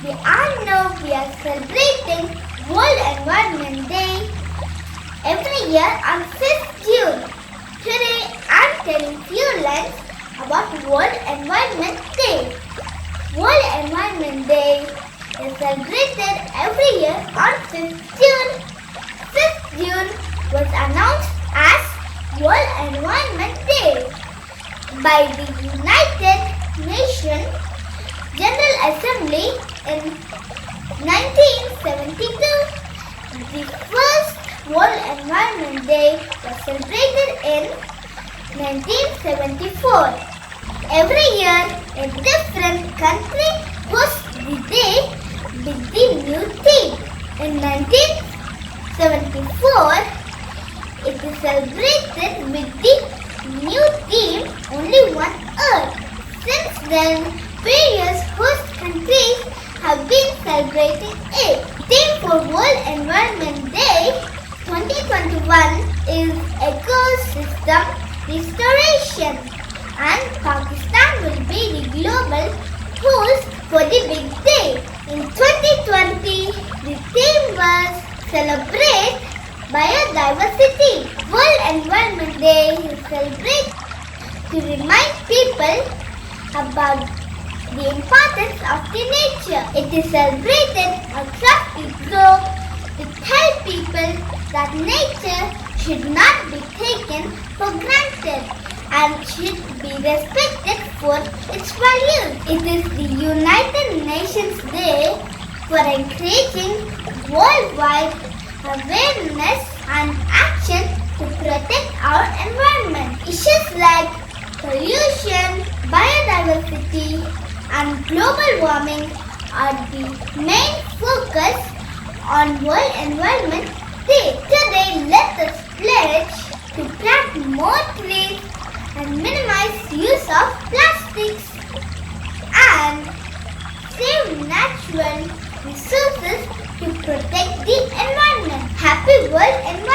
We all know we are celebrating World Environment Day every year on 5th June. Today I am telling few lines about World Environment Day. World Environment Day is celebrated every year on 5th June. 5th June was announced as World Environment Day by the United Nations General Assembly in 1972. The first World Environment Day was celebrated in 1974. Every year, a different country hosts the day with the new theme. In 1974, it is celebrated with the new theme, Only One Earth. Since then, various host countries have been celebrating it. The theme for World Environment Day 2021 is Ecosystem Restoration, and Pakistan will be the global host for the big day. In 2020, the theme was Celebrate Biodiversity. World Environment Day is celebrated to remind people about the importance of the nature. It is celebrated across the globe to tell people that nature should not be taken for granted and should be respected for its values. It is the United Nations Day for encouraging worldwide awareness and action to protect our environment. Issues like pollution, biodiversity, and global warming are the main focus on World Environment Day. Today, let us pledge to plant more trees and minimize use of plastics and save natural resources to protect the environment. Happy World Environment!